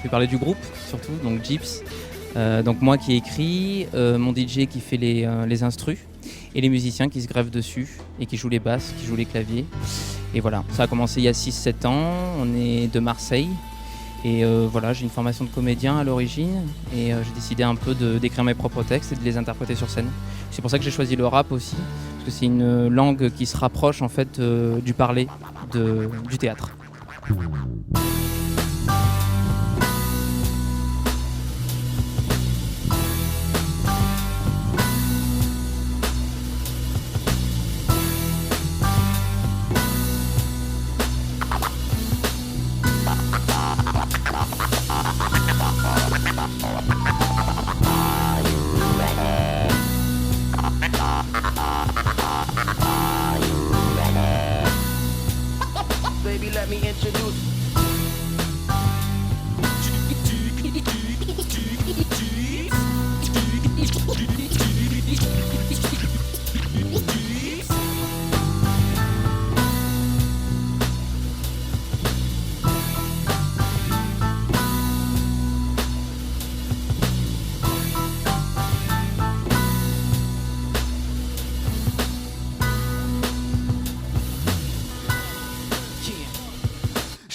Je vais parler du groupe surtout, donc Gyps. Donc moi qui écris, mon DJ qui fait les instrus et les musiciens qui se greffent dessus et qui jouent les basses, qui jouent les claviers. Et voilà, ça a commencé il y a 6-7 ans, on est de Marseille. Et voilà, j'ai une formation de comédien à l'origine et j'ai décidé un peu d'écrire mes propres textes et de les interpréter sur scène. C'est pour ça que j'ai choisi le rap aussi, parce que c'est une langue qui se rapproche en fait du parler, du théâtre. Baby, let me introduce.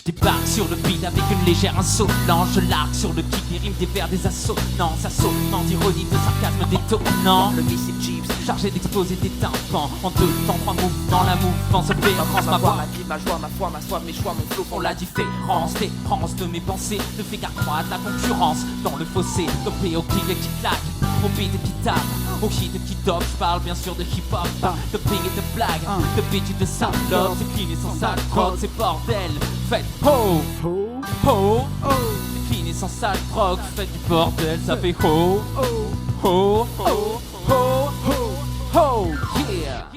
Débarque sur le beat avec une légère insolence. Je largue sur le kick des rimes, des vers, des assonances, assonants d'ironie, de sarcasme détonnant. Le missile Gyps, chargé d'exploser des tympans. En 2 temps, 3 mouvements, la mouvance opérance. Ma voix, ma vie, ma joie, ma foi, ma soif, mes choix, mon flow font la différence. L'errance de mes pensées ne fait qu'accroître la concurrence. Dans le fossé, topé au kick qui claque, au beat qui tape, au hit qui top. Je parle bien sûr de hip-hop, de ping et de blague, de bitch et de sale love. C'est clean et sans sale drogue, c'est bordel. Faites ho, ho, ho, ho. C'est clean et sans sale drogue, faites du bordel, ça fait ho, ho, ho, ho, ho, ho, ho, yeah.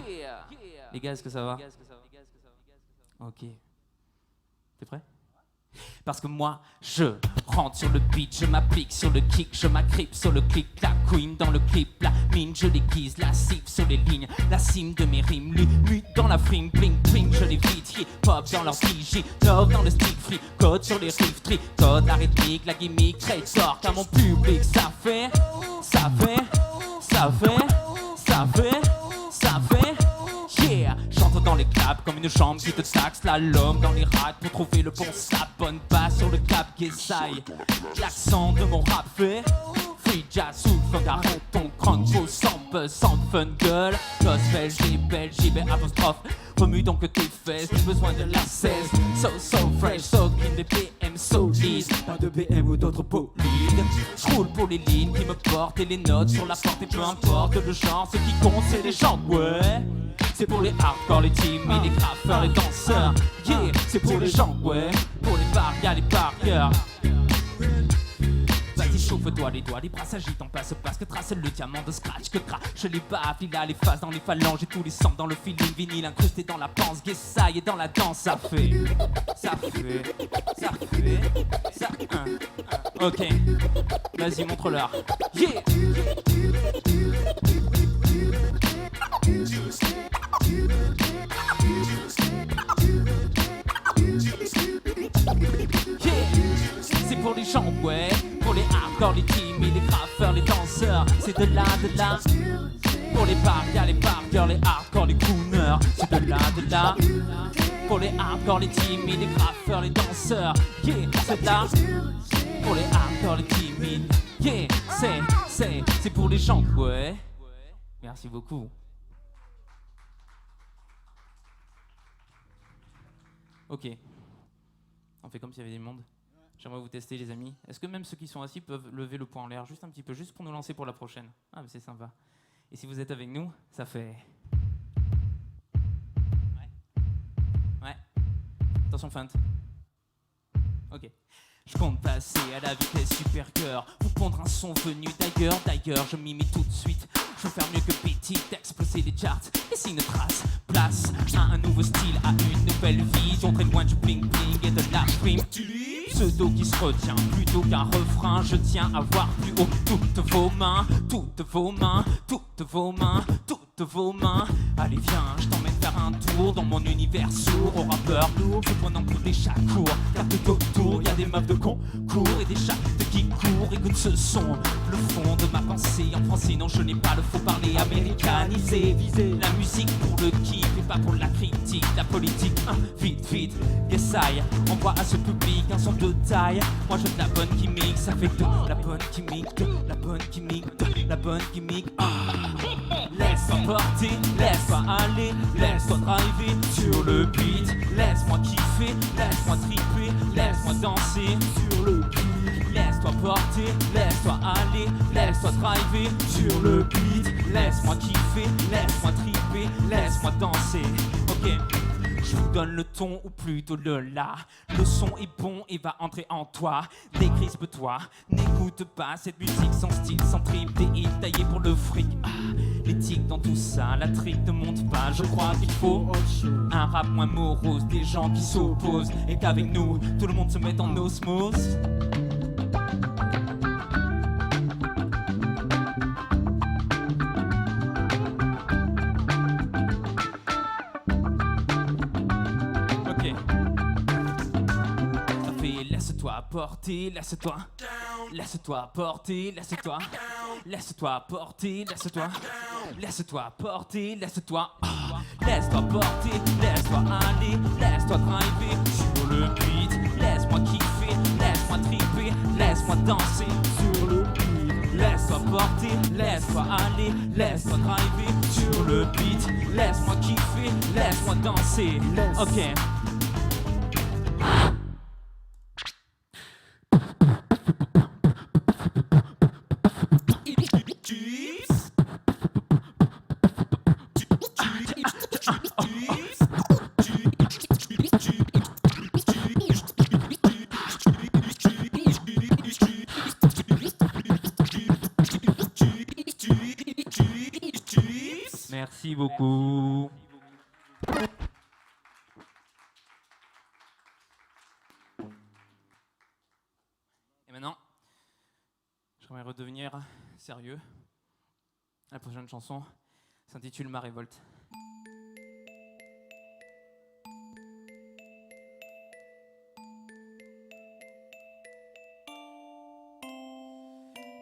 Les gars, est-ce que ça va? Ok. T'es prêt? Parce que moi, je rentre sur le beat, je m'applique sur le kick, je m'agrippe sur le clic, la queen dans le clip, la mine, je l'aiguise, la cible sur les lignes, la cime de mes rimes, limite dans la frime, bling bling, je les vite, hip-hop dans leur DJ, top dans le stick free, code sur les riffs, code la rythmique, la gimmick, trésor, car mon public, ça fait, ça fait, ça fait, ça fait, ça fait. Yeah, j'entre dans les claps comme une jambe qui te taxe. L'homme dans les rats pour trouver le bon slap. Bonne basse sur le cap, guessaille. L'accent de mon rap fait free jazz sous le funk. Arrête ton crâne, faux sans buzz, sans fun gueule. Gospel, J-Bel, J-B apostrophe. Remue donc tes fesses, j'ai besoin de la 16. So fresh, so clean, des BM solides. Pas de BM ou d'autres bolides. J'roule pour les lignes qui me portent et les notes sur la porte. Et peu importe le genre, ce qui compte c'est les gens, ouais. C'est pour les hardcore, les timides, les graffeurs, les danseurs. Yeah, c'est pour les gens, ouais. Pour les barrières, les barrières. Vas-y, chauffe-toi les doigts, les bras s'agitent, en place que trace le diamant de scratch que crache. Je les bats, il a les faces dans les phalanges et tous les sangs dans le feeling vinyle incrusté dans la panse. Guessaille et dans la danse, ça fait. Ok, vas-y, montre-leur. Yeah. C'est pour les gens, ouais. Pour les hardcore, les timides, les graffeurs, les danseurs. C'est de là. Pour les barrières, les barrières, les hardcore, les crooners. C'est de là. Pour les hardcore, les timides, les graffeurs, les danseurs. Yeah, c'est là. Pour les hardcore, les timides. Yeah, c'est pour les gens, ouais. Merci beaucoup. Ok. On fait comme s'il y avait des mondes. J'aimerais vous tester, les amis. Est-ce que même ceux qui sont assis peuvent lever le poing en l'air juste un petit peu, juste pour nous lancer pour la prochaine? Ah, mais c'est sympa. Et si vous êtes avec nous, ça fait... Ouais. Attention, feinte. Ok. Je compte passer à la vitesse supérieure, vous pondre un son venu d'ailleurs, je m'y mets tout de suite. Je veux faire mieux que Petit, exploser les charts, laisser une trace, place à un nouveau style, à une nouvelle vision, très loin du bling bling et de la prime. Pseudo qui se retient plutôt qu'un refrain, je tiens à voir plus haut toutes vos mains, toutes vos mains, toutes vos mains, toutes vos mains. Allez viens, je t'emmène faire un tour dans mon univers sourd, aux rappeurs lourds, se prenant pour des chats courts. Car tout autour, y a des meufs de concours et des chats qui courent. Écoute ce son, le fond de ma pensée en français. Non, je n'ai pas le faux parler américanisé. La musique pour le kiff et pas pour la critique. La politique, vite, vite, yes I envoie à ce public un son de taille. Moi je veux de la bonne gimmick, ça fait de la bonne gimmick, de la bonne gimmick, de la bonne gimmick. Laisse-toi porter, laisse-toi aller, laisse-toi driver sur le beat. Laisse-moi kiffer, laisse-moi tripper, laisse-moi danser sur le beat. Laisse-toi porter, laisse-toi aller, laisse-toi driver sur le beat. Laisse-moi kiffer, laisse-moi tripper, laisse-moi danser. Ok, je vous donne le ton ou plutôt le la. Le son est bon et va entrer en toi. Décrispe-toi, n'écoute pas cette musique sans style, sans trip. Des hits taillés pour le fric. L'éthique dans tout ça, la trique ne monte pas. Je crois qu'il faut un rap moins morose, des gens qui s'opposent et qu'avec nous, tout le monde se met en osmose. Laisse-toi porter, laisse-toi, laisse-toi porter, laisse-toi, laisse-toi porter, laisse-toi, laisse-toi porter, laisse-toi, laisse-toi porter, laisse-toi aller, laisse-toi driver sur le beat, laisse-moi kiffer, laisse-moi tripper, laisse-moi danser sur le beat, laisse-toi porter, laisse-toi aller, laisse-toi driver sur le beat, laisse-moi kiffer, laisse-moi danser, ok. Merci beaucoup. Et maintenant, j'aimerais redevenir sérieux. La prochaine chanson s'intitule Ma révolte.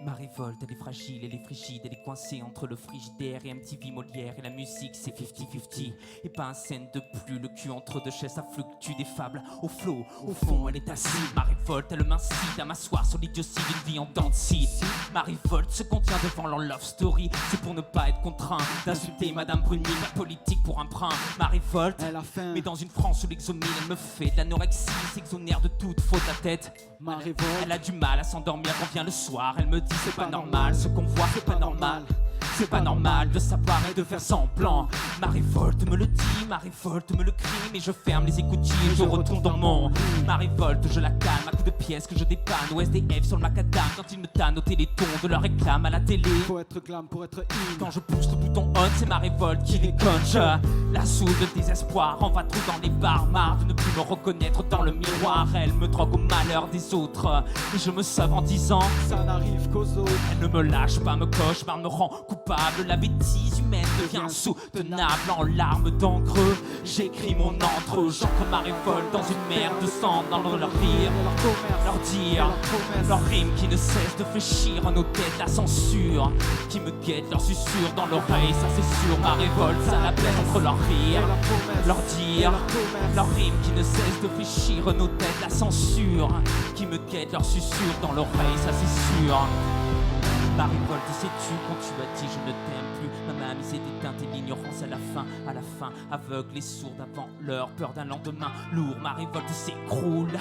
Ma révolte, elle est fragile, elle est frigide, elle est coincée entre le frigidaire et MTV Molière. Et la musique, c'est 50-50. Et pas un scène de plus, le cul entre deux chaises, ça fluctue des fables. Au flot, au fond, elle est assise. Ma révolte, elle m'incite à m'asseoir sur l'idiotie d'une vie en dents de scie. Ma révolte se contient devant leur love story. C'est pour ne pas être contraint d'insulter Madame Bruni, la politique pour un brin. Ma révolte, elle a faim, mais dans une France où l'exomile, elle me fait de l'anorexie, s'exonère de toute faute à tête. Ma révolte, elle a du mal à s'endormir, revient le soir, elle me dit c'est pas normal, ce qu'on voit c'est pas normal. C'est pas normal de savoir et de faire semblant. Ma révolte me le dit, ma révolte me le crie, mais je ferme les écoutilles et je retourne dans mon. Ma révolte, je la calme à coups de pièces que je dépanne. Au SDF sur le macadam quand ils me tannent au téléthon de leur réclame à la télé. Faut être glam pour être in. Quand je pousse le bouton on, c'est ma révolte qui déconne. Je la saoule de désespoir, en va trop dans les bars, marre de ne plus me reconnaître dans le miroir. Elle me drogue au malheur des autres et je me sauve en disant ça n'arrive qu'aux autres. Elle ne me lâche pas, me cauchemar, me rend coupable. La bêtise humaine devient insoutenable. En larmes d'encre, j'écris mon entre. J'ancre ma révolte dans une mer de sang. Dans leur rire, leur dire, leur rime qui ne cesse de fléchir nos têtes. La censure qui me guette, leur susurre dans l'oreille. Ça c'est sûr, ma révolte, ça la blesse entre leur rire, leur dire, leur rime qui ne cesse de fléchir nos têtes. La censure qui me guette, leur susurre dans l'oreille. Ça c'est sûr. Ma révolte, sais-tu, quand tu as dit je ne t'aime plus, ma mamie s'est éteinte et l'ignorance à la fin, aveugle et sourde avant leur peur d'un lendemain lourd. Ma révolte s'écroule,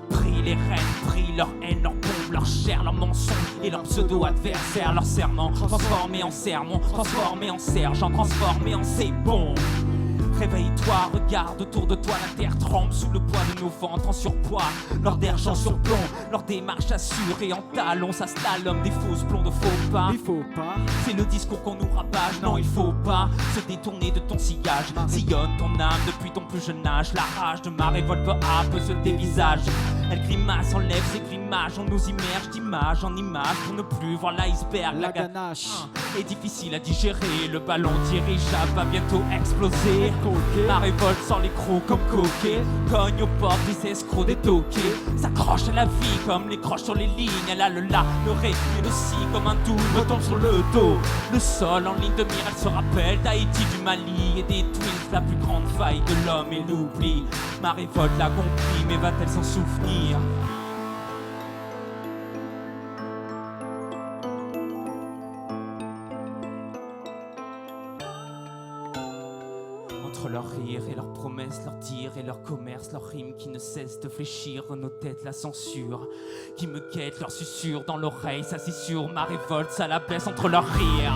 pris les rênes, pris leur haine, leur bombe, leur chair, leur mensonge et leur pseudo-adversaire, leur serment transformé en sermon, transformé en sergent, transformé en c'est bon. Réveille-toi, regarde autour de toi, la terre tremble sous le poids de nos ventres en surpoids. Leur d'argent sur plomb, leur démarche assurée en talons, ça slalom des fausses blondes de faux pas. Il faut pas, c'est le discours qu'on nous rabâche, non il faut pas se détourner de ton sillage. Sillonne ton âme depuis ton plus jeune âge, la rage de ma révolte peu se dévisage. Elle grimace, enlève ses grimaces, on nous immerge d'image en image pour ne plus voir l'iceberg. La ganache, est difficile à digérer. Le ballon dirigeable va bientôt exploser. Ma révolte sort les crocs comme coquet, cogne aux portes des escrocs, des toqués. S'accroche à la vie comme les croches sur les lignes. Elle a le là, le ré et le si comme un double tombe sur le dos. Le sol en ligne de mire, elle se rappelle d'Haïti, du Mali et des Twins. La plus grande faille de l'homme est l'oubli. Ma révolte l'a compris, mais va-t-elle s'en souvenir? Entre leurs rires et leurs promesses, leurs dires et leurs commerces, leurs rimes qui ne cessent de fléchir, nos têtes la censure, qui me guettent leurs susurres dans l'oreille, ça c'est sûr, ma révolte ça la baisse entre leurs rires.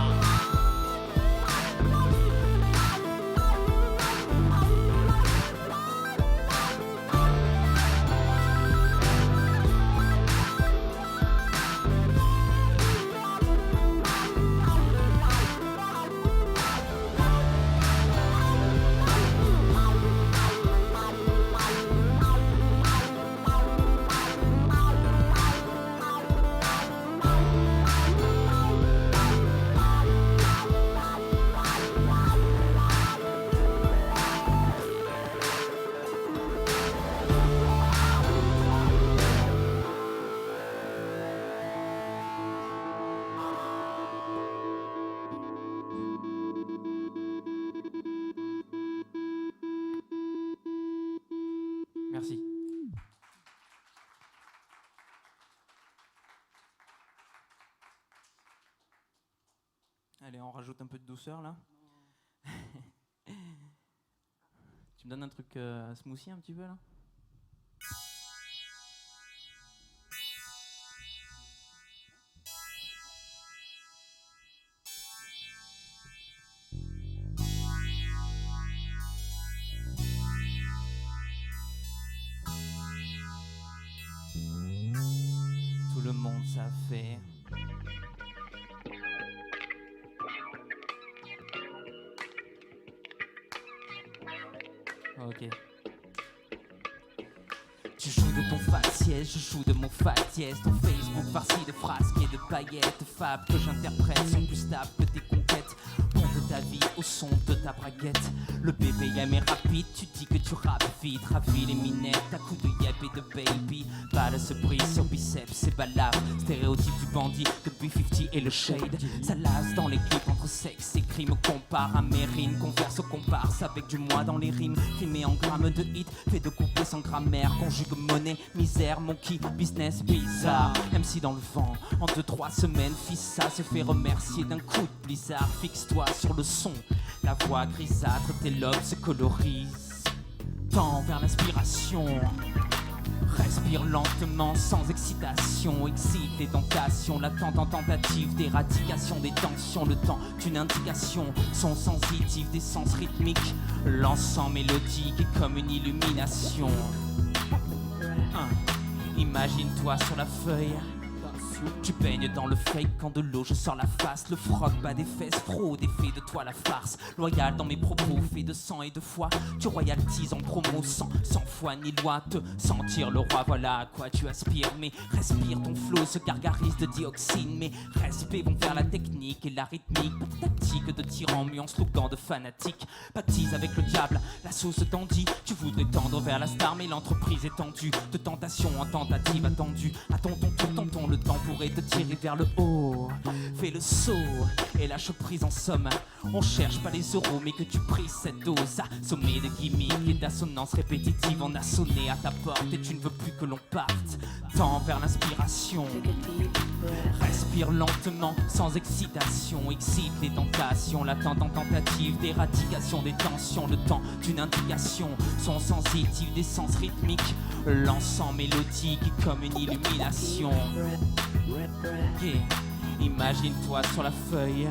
Merci. Allez, on rajoute un peu de douceur là. Tu me donnes un truc smoothie un petit peu là? Tout le monde ça fait. Ok. Tu joues de ton faciès, je joue de mon faciès. Ton Facebook farci de frasques et de paillettes, de fables que j'interprète sont plus stables que tes conquêtes. Ponte ta vie au son de ta braguette. Le BPM est rapide, tu dis que tu rappes vite. Ravis les minettes, à coups de yep et de baby. Balle se brise sur biceps, c'est balade. Stéréotype du bandit, depuis 50 et le shade. Ça lasse dans les clips entre sexe et crime. Compare à Mérine, converse aux comparses avec du moi dans les rimes. Rimé en grammes de hit, fait de couplets sans grammaire. Conjugue monnaie, misère, monkey, business bizarre. MC dans le vent, en 2-3 semaines, fils ça se fait remercier d'un coup de blizzard. Fixe-toi sur le son, la voix grisâtre, tes lobes se colorisent. Tends vers l'inspiration. Respire lentement, sans excitation. Excite les tentations, l'attente en tentative d'éradication des tensions. Le temps d'une indication, son sensitif des sens rythmiques. L'ensemble mélodique est comme une illumination. Imagine-toi sur la feuille. Tu baignes dans le fake quand de l'eau je sors la face. Le froc bat des fesses, pro défait de toi la farce. Loyal dans mes propos, fait de sang et de foi. Tu royaltises en promo sans foi ni loi. Te sentir le roi, voilà à quoi tu aspires. Mais respire ton flow, se gargarise de dioxine. Mes respects vont vers la technique et la rythmique. Pas de tactique de tyran, mais en slogan de fanatique. Baptise avec le diable, la sauce tendue. Tu voudrais tendre vers la star, mais l'entreprise est tendue. De tentation en tentative attendue. Attends ton le temps pourrait te tirer vers le haut. Fais le saut et lâche prise en somme. On cherche pas les euros mais que tu prises cette dose. Assommé de gimmicks et d'assonances répétitives. On a sonné à ta porte et tu ne veux plus que l'on parte. Tends vers l'inspiration. Respire lentement sans excitation. Excite les tentations, l'attente en tentative d'éradication des tensions. Le temps d'une indication, son sensitif des sens rythmiques. L'ensemble mélodique est comme une illumination. Yeah. Imagine-toi sur la feuille.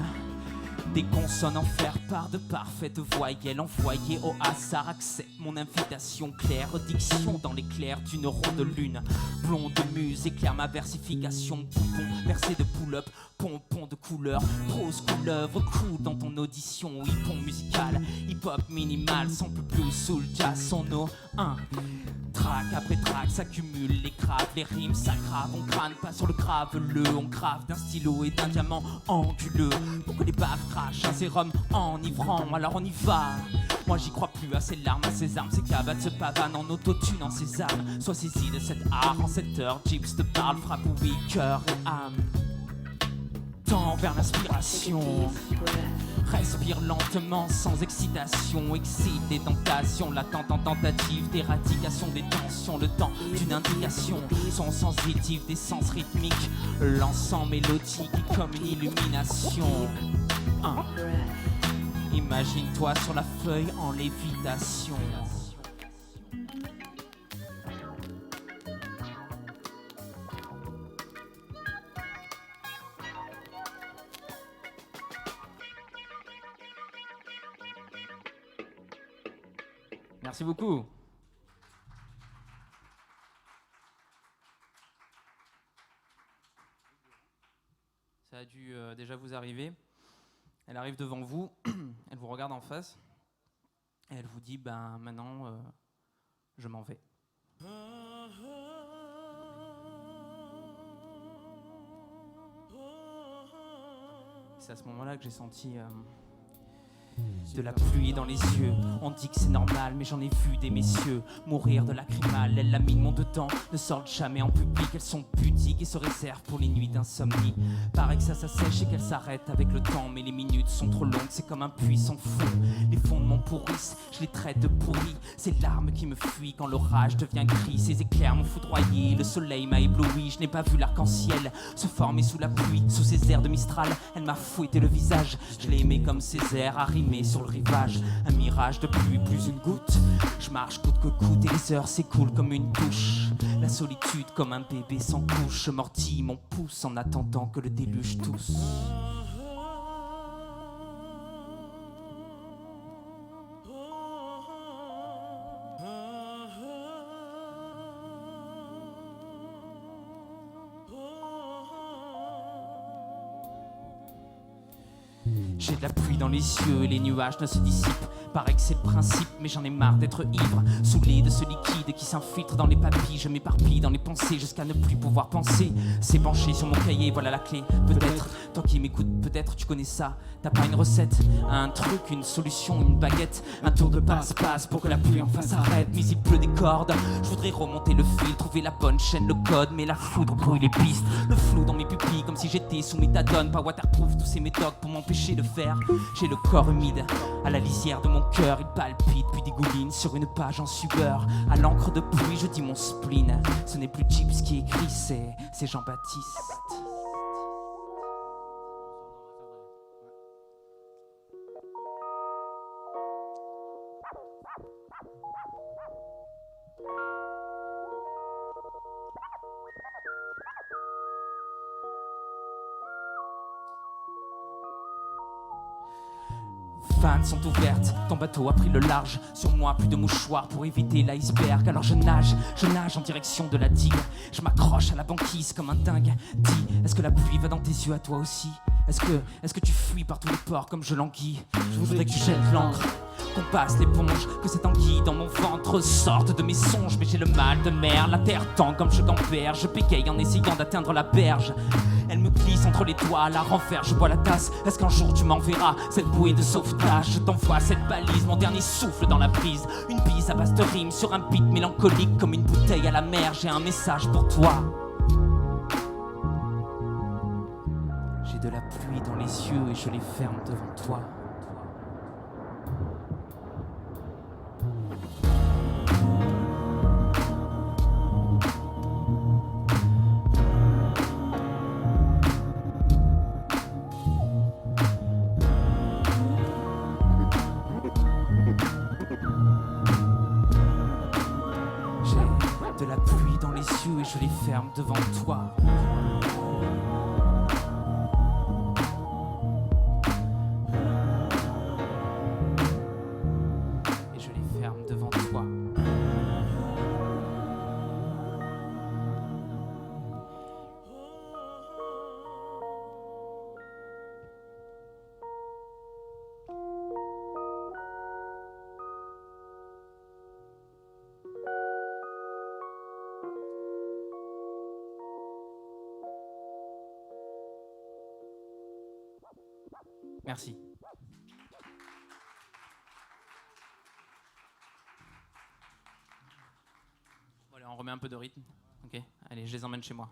Des consonnes en faire part de parfaites voyelles envoyées au hasard. Accepte mon invitation claire, diction dans l'éclair d'une ronde lune. Blonde muse éclaire ma versification. Poupon versé de pull-up, pompon de couleur. Prose couleuvre coule dans ton audition. Hippon musical, hip-hop minimal, sample blues, soul, jazz, sono. Track après track s'accumulent les graves, les rimes s'aggravent. On crâne pas sur le graveleux, on grave d'un stylo et d'un diamant anguleux. Pour que les baves crachent un sérum enivrant, alors on y va. Moi j'y crois plus à ces larmes, à ces armes, ces cavates se pavanent en autotune en sésame. Sois saisi de cet art en cette heure, Gyps te parle, frappe oui, cœur et âme. Tends vers l'inspiration. Respire lentement, sans excitation, excite les tentations, l'attente en tentative d'éradication des tensions, le temps d'une indication, son sensitif des sens rythmiques, l'encens mélodique est comme une illumination. Imagine-toi sur la feuille en lévitation. Merci beaucoup. Ça a dû déjà vous arriver. Elle arrive devant vous, elle vous regarde en face et elle vous dit ben maintenant je m'en vais. C'est à ce moment-là que j'ai senti de la pluie dans les yeux. On dit que c'est normal, mais j'en ai vu des messieurs mourir de lacrymales. Elles laminent mon dedans, ne sortent jamais en public. Elles sont pudiques et se réservent pour les nuits d'insomnie. Paraît que ça s'assèche et qu'elles s'arrêtent avec le temps, mais les minutes sont trop longues, c'est comme un puits sans fond. Les fondements pourrissent, je les traite de pourris. Ces larmes qui me fuient quand l'orage devient gris. Ces éclairs m'ont foudroyé, le soleil m'a ébloui. Je n'ai pas vu l'arc-en-ciel se former sous la pluie. Sous ces airs de Mistral, elle m'a fouetté le visage. Je l'ai aimé comme ces airs arrimés sur le rivage, un mirage de pluie plus une goutte. Je marche coûte que coûte et les heures s'écoulent comme une touche. La solitude comme un bébé sans couche. Je mordis mon pouce en attendant que le déluge tousse. J'ai de la pluie dans les yeux et les nuages ne se dissipent. Paraît que c'est le principe, mais j'en ai marre d'être ivre. Saoulé de ce liquide qui s'infiltre dans les papilles. Je m'éparpille dans les pensées jusqu'à ne plus pouvoir penser. C'est penché sur mon cahier, voilà la clé. Peut-être, toi qui m'écoutes, peut-être tu connais ça. T'as pas une recette, un truc, une solution, une baguette. Un tour de passe-passe pour que la pluie enfin s'arrête. Mais il pleut des cordes, je voudrais remonter le fil, trouver la bonne chaîne, le code. Mais la foudre brouille les pistes, le flou dans mes pupilles. Comme si j'étais sous méthadone, pas waterproof, tous ces méthodes pour m'empêcher de faire. J'ai le corps humide, à la lisière de mon cœur, il palpite puis dégouline sur une page en sueur. À l'encre de pluie, je dis mon spleen. Ce n'est plus Gyps qui écrit, c'est Jean-Baptiste. Vannes sont ouvertes, ton bateau a pris le large. Sur moi, plus de mouchoirs pour éviter l'iceberg. Alors je nage en direction de la digue. Je m'accroche à la banquise comme un dingue. Dis, est-ce que la pluie va dans tes yeux à toi aussi? Est-ce que tu fuis par tous les ports comme je languis? Je voudrais que tu jettes l'encre, qu'on passe l'éponge, que cette anguille dans mon ventre sorte de mes songes. Mais j'ai le mal de mer, la terre tend comme je gamberge. Je bégaye en essayant d'atteindre la berge. Elle me glisse entre les doigts, la renferme, je bois la tasse. Est-ce qu'un jour tu m'enverras cette bouée de sauvetage? Je t'envoie cette balise, mon dernier souffle dans la brise. Une bise à base de rime sur un beat mélancolique comme une bouteille à la mer. J'ai un message pour toi. J'ai de la pluie dans les yeux et je les ferme devant toi. J'ai de la pluie dans les yeux et je les ferme devant toi. Merci. Bon, allez, on remet un peu de rythme. Ok, allez, je les emmène chez moi.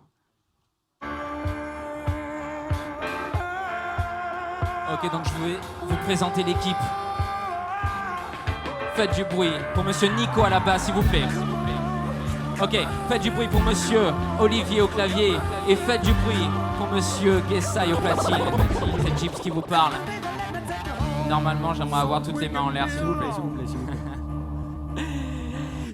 Ok, donc je vais vous présenter l'équipe. Faites du bruit pour monsieur Nico à la basse, s'il vous plaît. Ok, faites du bruit pour monsieur Olivier au clavier. Et faites du bruit pour monsieur Guessaï au platine. C'est Gyps qui vous parle. Normalement, j'aimerais avoir toutes les mains en l'air, s'il vous plaît.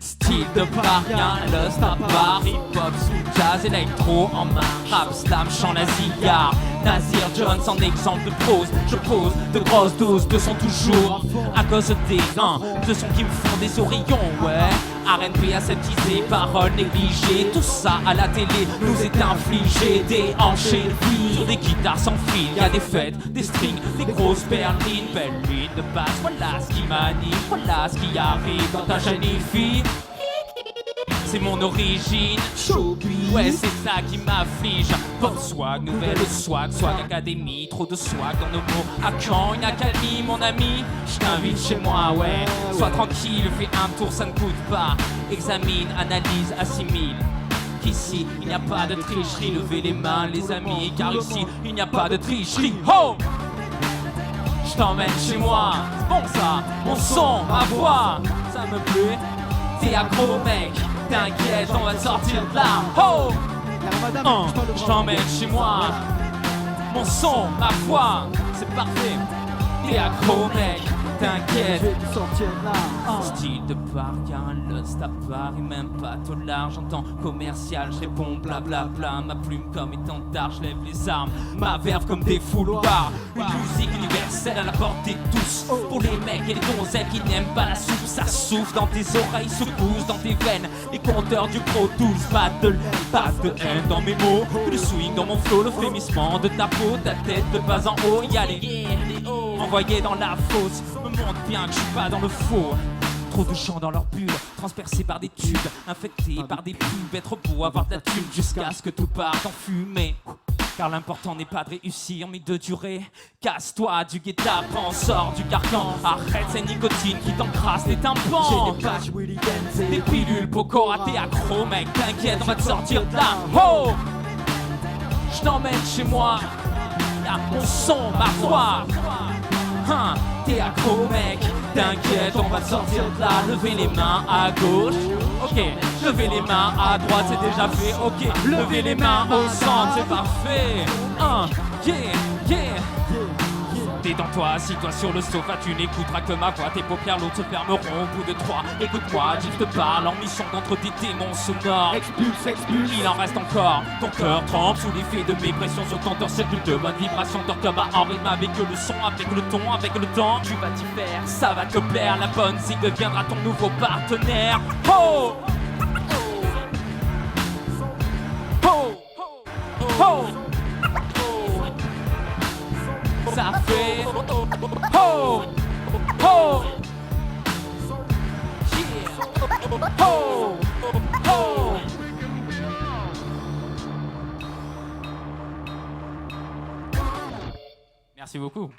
Style de paria, le star bar, hip-hop, sous jazz, électro, en main, rap, slam, chant, la cigare. Nazir Jones en exemple de prose, je pose de grosses doses de son toujours à cause des reins, de sons qui me font des oreillons, ouais. R&B aseptisé, paroles négligées, tout ça à la télé nous est infligé, déhanché de vie, sur des guitares sans fil, y a des fêtes, des strings, des grosses berlines, belle ligne de basse, voilà ce qui m'anime, voilà ce qui arrive dans ta jeune fille. C'est mon origine, ouais c'est ça qui m'afflige. Pop swag, nouvelle swag, swag académie, trop de swag dans nos mots. À quand une accalmie mon ami? Je t'invite chez moi, ouais. Sois tranquille, fais un tour, ça ne coûte pas. Examine, analyse, assimile. Qu'ici il n'y a pas de tricherie, levez les mains les amis, car ici il n'y a pas de tricherie. Oh! Je t'emmène chez moi, c'est bon ça, mon son, ma voix, ça me plaît. T'es accro mec, t'inquiète, on va sortir de là. Oh! Je t'emmène chez moi. Mon son, ma voix, c'est parfait. T'es accro mec, t'inquiète. Style de paria, le stap Paris, même pas tout large. J'entends commercial, je réponds blablabla. Ma plume comme étendard, je lève les armes. Ma verve comme des fouloirs. Une musique universelle à la portée de tous. Pour les mecs et les donzelles qui n'aiment pas la soupe. Ça souffle dans tes oreilles, secousse dans tes veines. Les compteurs du Pro Tools, pas de haine dans mes mots. Le swing dans mon flow, le frémissement de ta peau. Ta tête de bas en haut, y'a les hauts envoyés dans la fosse. Me montre bien que je suis pas dans le faux. Trop de gens dans leur bulle, transpercés par des tubes, infectés par des pubs, être beau, avoir de la thune jusqu'à ce que tout parte en fumée. Car l'important n'est pas de réussir, mais de durer. Casse-toi du guet-apens, sors du carcan. Arrête cette nicotine qui t'encrasse les tympans. J'ai des patchs Willy Dance, des pilules Pocora, t'es accro mec, t'inquiète, on va te sortir de là. Oh! Je t'emmène chez moi, là mon son, ma voix. Hein, t'es accro mec, t'inquiète, on va sortir de là. Levez les mains à gauche, ok. Levez les mains à droite, c'est déjà fait, ok. Levez les mains au centre, c'est parfait. Yeah. Détends-toi, assis-toi sur le sofa, tu n'écouteras que ma voix. Tes paupières l'autre se fermeront au bout de 3. Écoute-moi, je te parle en mission contre tes démons sonores. Expulse, il en reste encore. Ton cœur tremble sous l'effet de mes pressions sur ton torse. C'est plus de bonnes vibrations, ton cœur bat en rythme avec le son, avec le ton, avec le temps. Tu vas t'y faire, ça va te plaire. La bonne zig deviendra ton nouveau partenaire. Oh! Ça fait oh, oh, yeah, oh, oh. Merci beaucoup.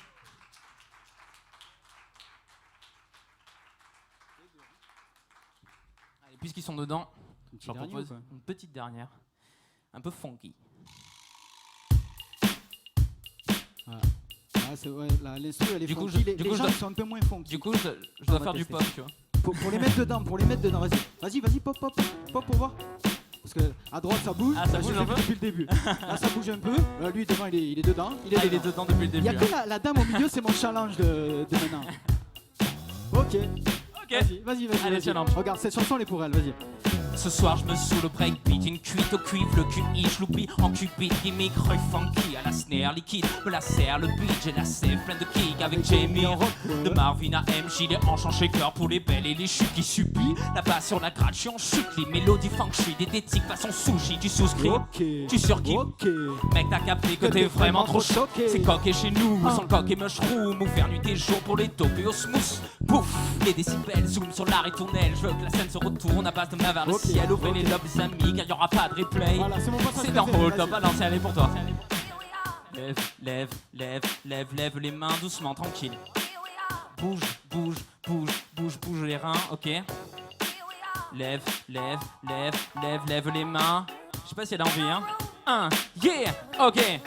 Allez, puisqu'ils sont dedans, je leur propose une petite dernière, un peu funky. Voilà. Ah, ouais, l'instru elle est funky, les gens sont un peu moins funky. Du coup, je dois faire du pop, tu vois. Pour les mettre dedans, vas-y, pop pour voir. Parce que à droite ça bouge, ça bouge un peu depuis le début. Là ça bouge un peu, là, lui devant il est dedans. Il est dedans depuis le début. Il y a que la dame au milieu, c'est mon challenge de maintenant. Ok. Vas-y. Allez, challenge. Regarde, cette chanson elle est pour elle, vas-y. Ce soir je me saoule au breakbeat, une cuite au cuivre, le QI je l'oublie en cupid, gimmick, rue funky à la snare liquide, me la serre le beat, j'ai la sève pleine de kick avec Jamie, de Marvin à MJ, les hanches en shaker pour les belles et les chutes qui subit, la basse sur la gratte, je suis en chute, les mélodies funk, je suis diététique façon sushi, tu souscris, tu surkiffes, mec t'as capté que t'es vraiment trop choqué, c'est coqué chez nous, sans coque et mushroom, ou faire nuit et jour pour les taupes et au smooth, pouf, les décibels zoom sur la ritournelle, je veux que la scène se retourne à base de main vers le ciel, ouvrez les lobes les amis car y'aura pas de replay. Voilà, c'est dans hold up à l'ancien, elle est pour toi. Lève les mains doucement, tranquille. Bouge les reins, ok. Lève les mains. Je sais pas si elle a envie, hein. Yeah, ok.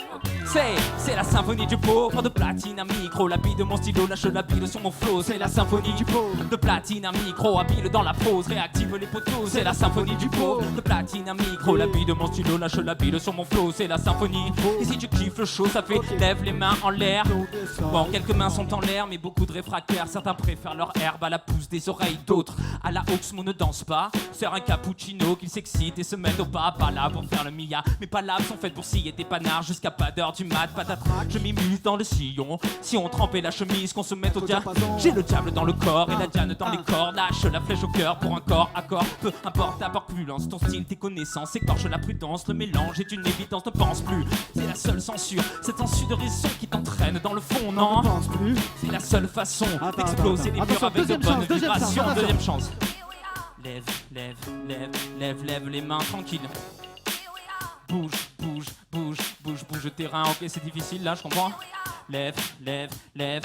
C'est la symphonie du pauvre de platine à micro. La bille de mon stylo lâche la bille sur mon flow. C'est la symphonie du pauvre de platine à micro. Habile dans la pose, réactive les poteaux. C'est la symphonie du pauvre de platine à micro. La bille de mon stylo lâche la bille sur mon flow. C'est la symphonie. Et si tu kiffes le show, ça fait lève les mains en l'air. Bon, quelques mains sont en l'air, mais beaucoup de réfractaires. Certains préfèrent leur herbe à la pousse des oreilles, d'autres à la Oxmo ne danse pas. Sert un cappuccino qu'ils s'excitent et se mettent au pas. Pas là pour faire le mia, mais pas là sont faites pour scier des panards jusqu'à pas d'heure du mat. Patatrac, je m'immisce dans le sillon. Si on trempait la chemise, qu'on se mette au diable. J'ai le diable dans le corps et la diane dans les cordes. Lâche la flèche au cœur pour un corps à corps. Peu importe ta corpulence, ton style, tes connaissances. Écorche la prudence, le mélange est une évidence, ne pense plus. C'est la seule censure, cette censurisation qui t'entraîne dans le fond, non? Ne pense plus. C'est la seule façon d'exploser les murs avec de bonnes vibrations. Deuxième chance. Lève les mains, tranquille. Bouge le terrain, ok c'est difficile là je comprends. Lève les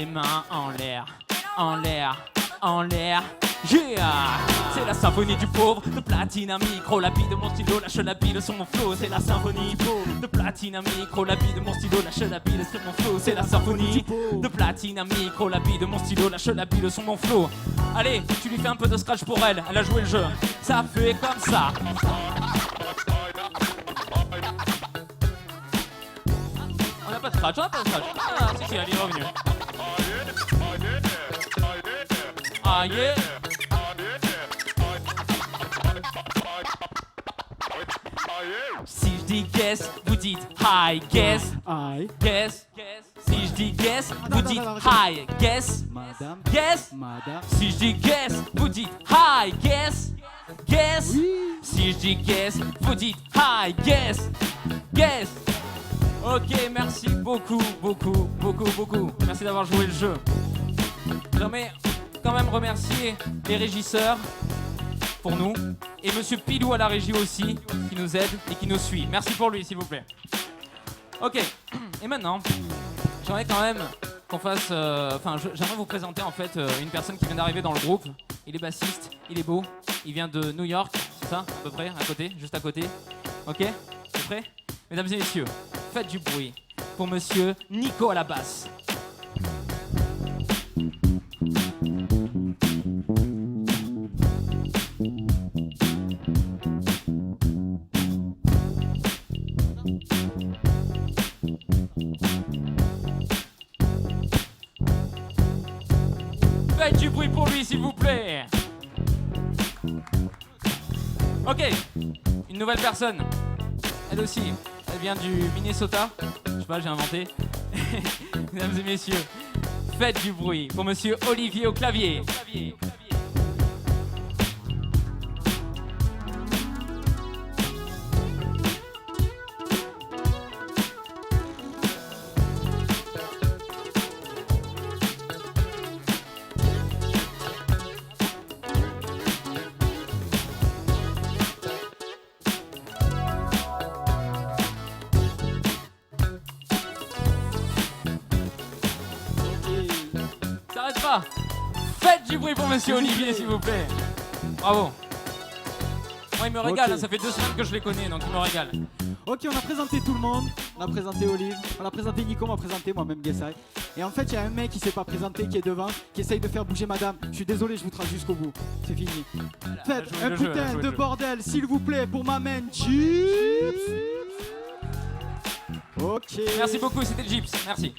mains en l'air. Yeah, c'est la symphonie du pauvre de platine à micro. La bille de mon stylo lâche la bille sur mon flow. C'est la symphonie de platine à micro. La bille de mon stylo lâche la bille sur mon flow. C'est la symphonie de platine à micro. La bille de mon stylo lâche la bille sur mon flow. Allez, tu lui fais un peu de scratch pour elle. Elle a joué le jeu. Ça fait comme ça. On n'a pas de scratch, Ah, si, elle est revenue. Ah, yeah. Si je dis guess, vous dites hi, guess. Guess. Si je dis guess, vous dites hi, guess. Madame. Guess. Madame. Si je dis guess, vous dites hi, guess. Guess. Si je dis guess, vous dites hi, guess. Guess. Ok, merci beaucoup. Merci d'avoir joué le jeu. J'aimerais quand même remercier les régisseurs pour nous et Monsieur Pilou à la régie aussi qui nous aide et qui nous suit. Merci pour lui s'il vous plaît. Ok, et maintenant j'aimerais quand même qu'on fasse... j'aimerais vous présenter en fait une personne qui vient d'arriver dans le groupe. Il est bassiste, il est beau, il vient de New York, c'est ça à peu près, à côté, juste à côté. Ok, c'est prêt? Mesdames et messieurs, faites du bruit pour Monsieur Nico à la basse. Faites du bruit pour lui s'il vous plaît. Ok, une nouvelle personne. Elle aussi, elle vient du Minnesota. Je sais pas, j'ai inventé. Mesdames et messieurs, faites du bruit pour Monsieur Olivier au clavier. Faites du bruit pour Monsieur Olivier s'il vous plaît. Bravo. Moi il me régale, hein, ça fait 2 semaines que je les connais donc il me régale. Ok, on a présenté tout le monde. On a présenté Olive, on a présenté Nico, on m'a présenté moi-même Guessai. Et en fait, il y a un mec qui s'est pas présenté, qui est devant, qui essaye de faire bouger madame. Je suis désolé, je vous trace jusqu'au bout. C'est fini. Faites un putain de bordel, s'il vous plaît, pour ma main Gyps. Ok. Merci beaucoup, c'était le Gyps. Merci.